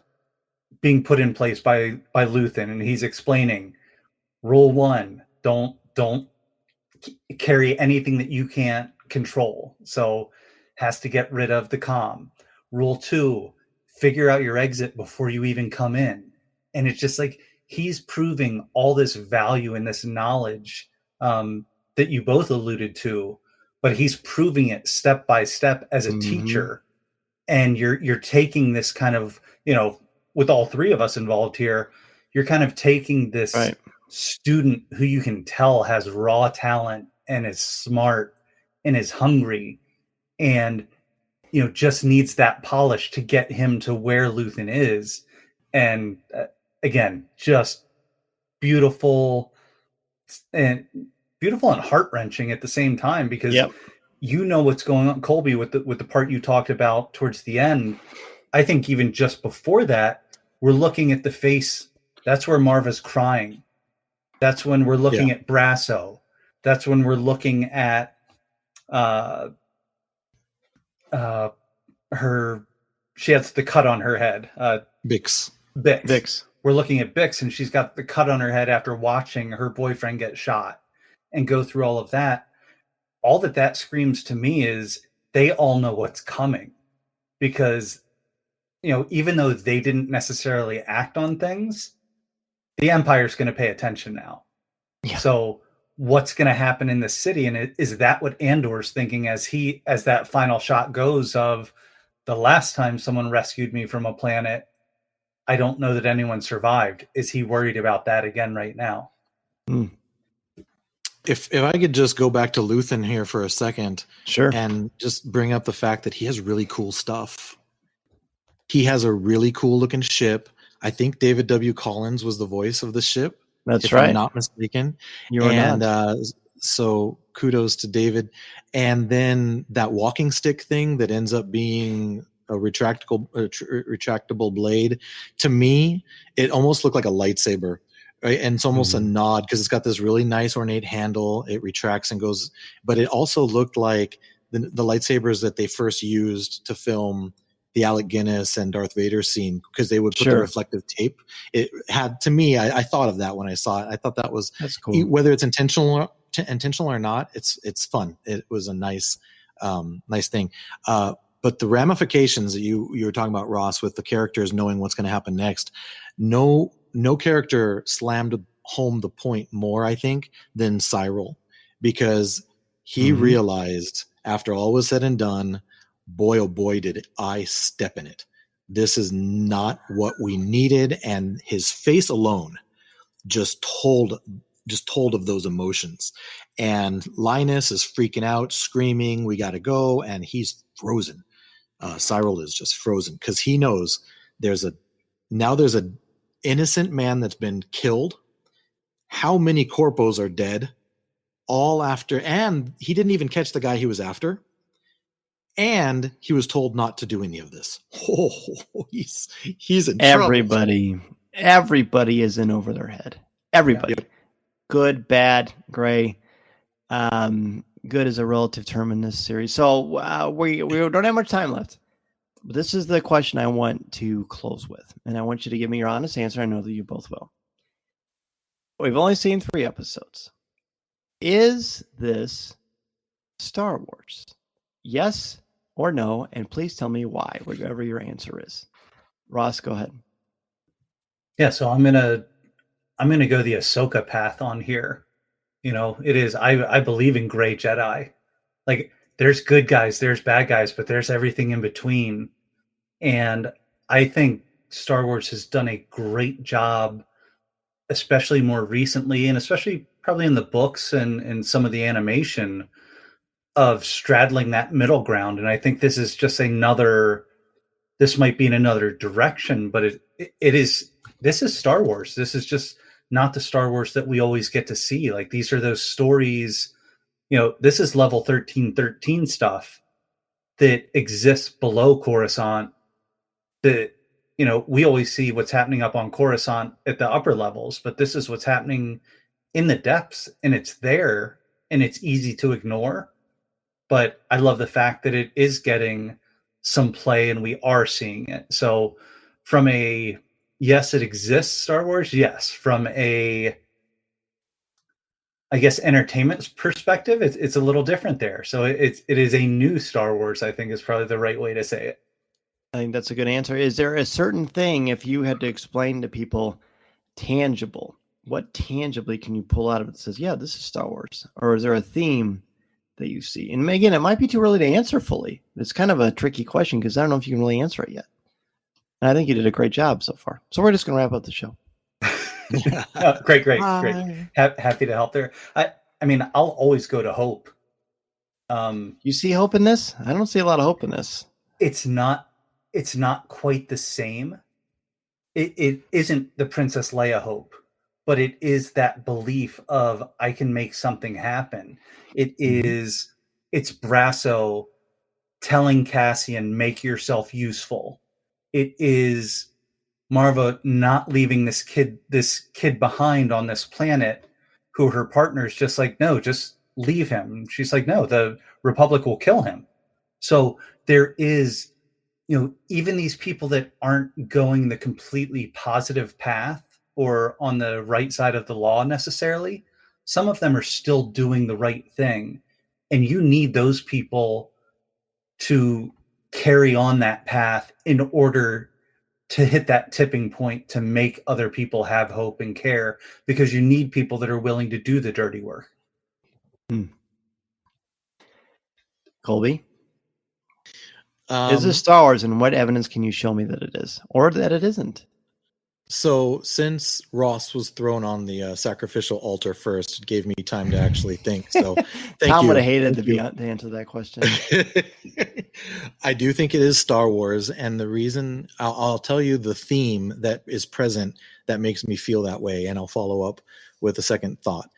being put in place by Luthen, and he's explaining rule 1, don't carry anything that you can't control. So has to get rid of the comm. Rule 2, figure out your exit before you even come in. And it's just like, he's proving all this value and this knowledge that you both alluded to, but he's proving it step by step as a teacher and you're taking this kind of, with all three of us involved here, you're kind of taking this Right. student who you can tell has raw talent and is smart and is hungry and just needs that polish to get him to where Luthen is. And again, just beautiful and heart-wrenching at the same time, because what's going on, Colby, with the part you talked about towards the end. I think even just before that, we're looking at the face. That's where Marva's crying. That's when we're looking at Brasso. That's when we're looking at her. She has the cut on her head. Bix. We're looking at Bix, and she's got the cut on her head after watching her boyfriend get shot and go through all of that. All that screams to me is they all know what's coming, because, even though they didn't necessarily act on things, the Empire's going to pay attention now. Yeah. So what's going to happen in the city? And is that what Andor's thinking as that final shot goes of, the last time someone rescued me from a planet, I don't know that anyone survived. Is he worried about that again right now? Mm. If I could just go back to Luthen here for a second, sure, and just bring up the fact that he has really cool stuff. He has a really cool looking ship. I think David W. Collins was the voice of the ship. That's if right. I'm not mistaken. You are not. So kudos to David. And then that walking stick thing that ends up being a retractable blade. To me, it almost looked like a lightsaber. Right? And it's almost a nod, because it's got this really nice ornate handle. It retracts and goes, but it also looked like the lightsabers that they first used to film the Alec Guinness and Darth Vader scene, because they would put the reflective tape. It had, to me, I thought of that when I saw it. I thought that's cool. Whether it's intentional or not, it's fun. It was a nice thing. But the ramifications that you were talking about, Ross, with the characters knowing what's going to happen next, no character slammed home the point more, I think, than Cyril, because he realized, after all was said and done, boy, oh boy, did I step in it. This is not what we needed. And his face alone just told of those emotions. And Linus is freaking out, screaming, we got to go. And he's frozen. Cyril is just frozen, because he knows there's a innocent man that's been killed. How many corpos are dead? All after, and he didn't even catch the guy he was after. And he was told not to do any of this. Oh, he's in trouble. Everybody is in over their head. Everybody. Yep. Good, bad, gray. Good is a relative term in this series. So we don't have much time left. But this is the question I want to close with. And I want you to give me your honest answer. I know that you both will. We've only seen 3 episodes. Is this Star Wars? Yes or no? And please tell me why, whatever your answer is. Ross, go ahead. Yeah, so I'm gonna go the Ahsoka path on here. It is, I believe in gray Jedi. Like, there's good guys, there's bad guys, but there's everything in between. And I think Star Wars has done a great job, especially more recently, and especially probably in the books and some of the animation, of straddling that middle ground. And I think this is just this might be in another direction, but this is Star Wars. This is just not the Star Wars that we always get to see. Like, these are those stories, this is level 1313 stuff that exists below Coruscant, that, we always see what's happening up on Coruscant at the upper levels, but this is what's happening in the depths, and it's there, and it's easy to ignore. But I love the fact that it is getting some play, and we are seeing it. So from a, yes, it exists, Star Wars, yes. From a, I guess, entertainment perspective, it's a little different there. So it is a new Star Wars, I think, is probably the right way to say it. I think that's a good answer. Is there a certain thing, if you had to explain to people, tangible, what tangibly can you pull out of it that says, yeah, this is Star Wars? Or is there a theme that you see? And again, it might be too early to answer fully. It's kind of a tricky question because I don't know if you can really answer it yet. And I think you did a great job so far. So we're just going to wrap up the show. Great. Happy to help there. I mean, I'll always go to hope. You see hope in this? I don't see a lot of hope in this. It's not quite the same. It isn't the Princess Leia hope, but it is that belief of I can make something happen. It's Brasso telling Cassian, make yourself useful. It is Marva not leaving this kid behind on this planet who her partner's just like, no, just leave him. She's like, no, the Republic will kill him. So there is, even these people that aren't going the completely positive path or on the right side of the law necessarily, some of them are still doing the right thing. And you need those people to carry on that path in order to hit that tipping point to make other people have hope and care, because you need people that are willing to do the dirty work. Colby? Is this Star Wars, and what evidence can you show me that it is, or that it isn't? So since Ross was thrown on the sacrificial altar first, it gave me time to actually think. So Tom would have hated to answer that question. I do think it is Star Wars, and the reason I'll tell you the theme that is present that makes me feel that way, and I'll follow up with a second thought.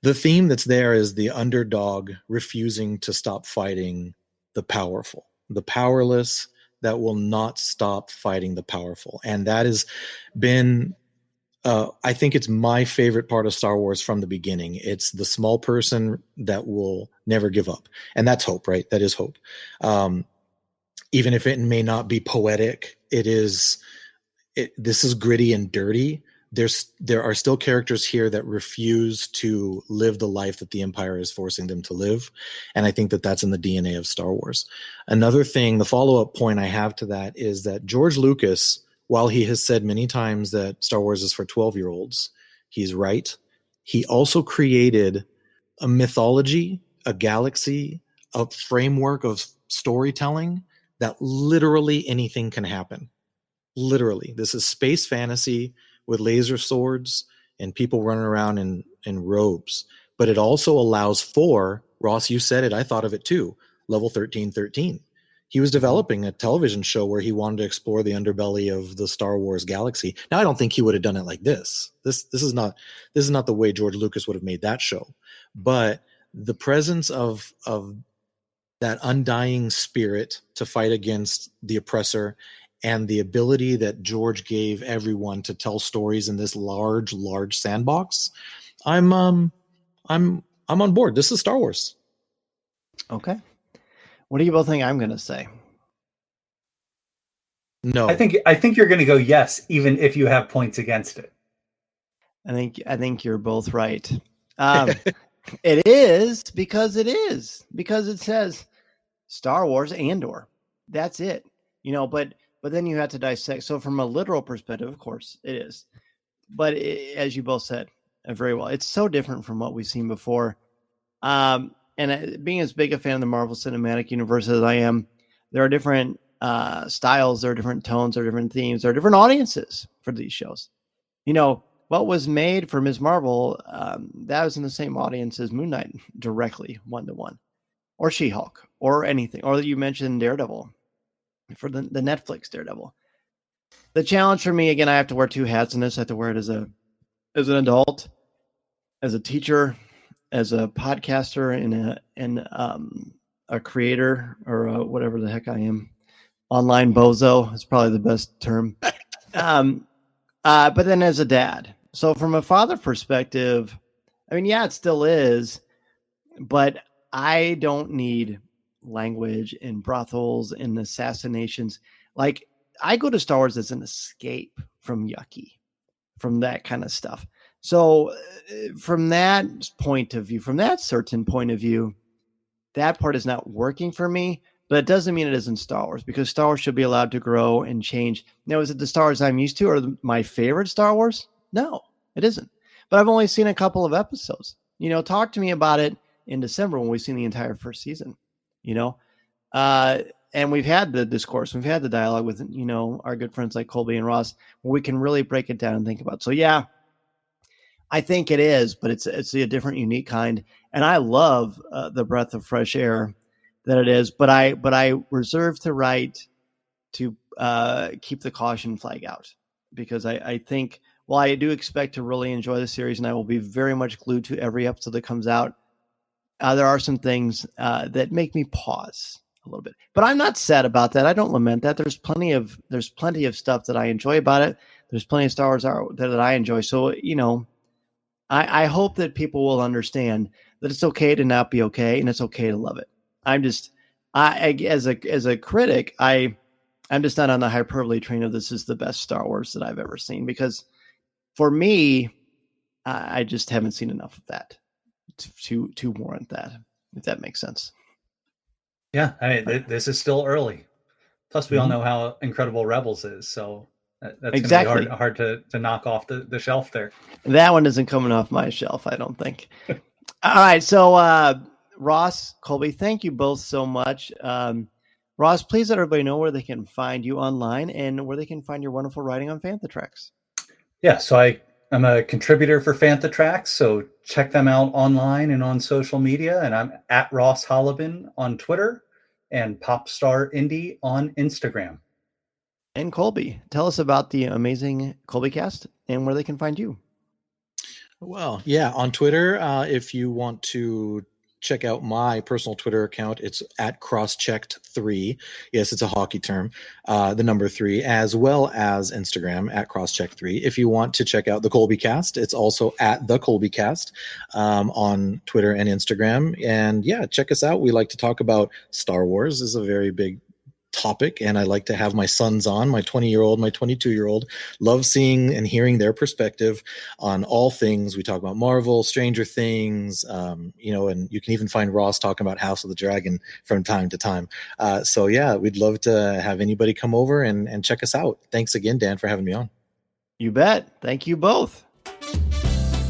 The theme that's there is the underdog refusing to stop fighting the powerful, the powerless that will not stop fighting the powerful. And that has been, I think it's my favorite part of Star Wars from the beginning. It's the small person that will never give up. And that's hope, right? That is hope. Even if it may not be poetic, this is gritty and dirty. There are still characters here that refuse to live the life that the Empire is forcing them to live. And I think that that's in the DNA of Star Wars. Another thing, the follow-up point I have to that is that George Lucas, while he has said many times that Star Wars is for 12-year-olds, he's right. He also created a mythology, a galaxy, a framework of storytelling that literally anything can happen. Literally. This is space fantasy with laser swords and people running around in robes. But it also allows for, Ross, you said it, I thought of it too, level 1313. He was developing a television show where he wanted to explore the underbelly of the Star Wars galaxy. Now, I don't think he would have done it like this. This is not the way George Lucas would have made that show. But the presence of that undying spirit to fight against the oppressor, and the ability that George gave everyone to tell stories in this large sandbox, I'm on board. This is Star Wars. Okay. What do you both think I'm going to say? No. I think you're going to go yes, even if you have points against it. I think you're both right. It is because it says Star Wars Andor. That's it. But then you have to dissect. So from a literal perspective, of course, it is. But as you both said very well, it's so different from what we've seen before. And being as big a fan of the Marvel Cinematic Universe as I am, there are different styles, there are different tones, there are different themes, there are different audiences for these shows. What was made for Ms. Marvel, that was in the same audience as Moon Knight directly, 1-to-1. Or She-Hulk, or anything. Or you mentioned Daredevil. For the Netflix Daredevil. The challenge for me, again, I have to wear two hats in this. I have to wear it as an adult, as a teacher, as a podcaster, and a creator, or whatever the heck I am. Online bozo is probably the best term. But then as a dad. So from a father perspective, I mean, yeah, it still is, but I don't need language and brothels and assassinations. Like, I go to Star Wars as an escape from yucky, from that kind of stuff. So from that point of view, from that certain point of view, that part is not working for me, but it doesn't mean it isn't Star Wars, because Star Wars should be allowed to grow and change. Now, is it the Star Wars I'm used to or my favorite Star Wars? No, it isn't. But I've only seen a couple of episodes. Talk to me about it in December when we've seen the entire first season, you know? And we've had the discourse, we've had the dialogue with, you know, our good friends like Colby and Ross, where we can really break it down and think about it. So yeah, I think it is, but it's a different, unique kind. And I love the breath of fresh air that it is, but I reserve the right to keep the caution flag out, because I think, while I do expect to really enjoy the series and I will be very much glued to every episode that comes out, there are some things that make me pause a little bit. But I'm not sad about that. I don't lament that. There's plenty of stuff that I enjoy about it. There's plenty of Star Wars that I enjoy. So, you know, I hope that people will understand that it's okay to not be okay, and it's okay to love it. As a critic, I'm just not on the hyperbole train of this is the best Star Wars that I've ever seen, because for me, I just haven't seen enough of that to warrant that, if that makes sense. Yeah, I mean, this is still early. Plus, we all know how incredible Rebels is, so that's exactly going to be hard to knock off the shelf there. That one isn't coming off my shelf, I don't think. All right, so Ross, Colby, thank you both so much. Ross, please let everybody know where they can find you online and where they can find your wonderful writing on Fantha Tracks. Yeah, so I'm a contributor for Fantha Tracks, so check them out online and on social media. And I'm at Ross Hollebon on Twitter and Popstar Indie on Instagram. And Colby, tell us about the amazing Colby Cast and where they can find you. Well, yeah, on Twitter, if you want to check out my personal Twitter account, it's at crosschecked3. Yes, it's a hockey term, the number 3, as well as Instagram at crosscheck3. If you want to check out the Colby Cast, it's also at the Colby Cast on Twitter and Instagram. And yeah, check us out. We like to talk about Star Wars is a very big topic, and I like to have my sons on, my 20-year-old, my 22-year-old, love seeing and hearing their perspective on all things. We talk about Marvel, Stranger Things, you know, and you can even find Ross talking about House of the Dragon from time to time. So yeah, we'd love to have anybody come over and check us out. Thanks again, Dan, for having me on. You bet. Thank you both.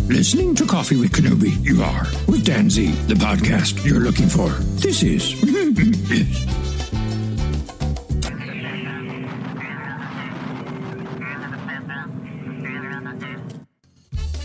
Listening to Coffee with Kenobi, you are, with Dan Z, the podcast you're looking for. This is... yes.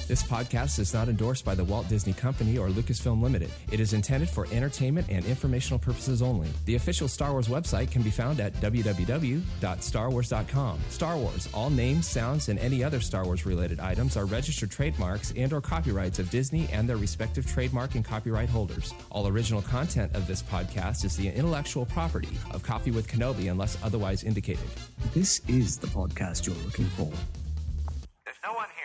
This podcast is not endorsed by the Walt Disney Company or Lucasfilm Limited. It is intended for entertainment and informational purposes only. The official Star Wars website can be found at www.starwars.com. Star Wars, all names, sounds, and any other Star Wars-related items are registered trademarks and/or copyrights of Disney and their respective trademark and copyright holders. All original content of this podcast is the intellectual property of Coffee with Kenobi unless otherwise indicated. This is the podcast you're looking for. There's no one here.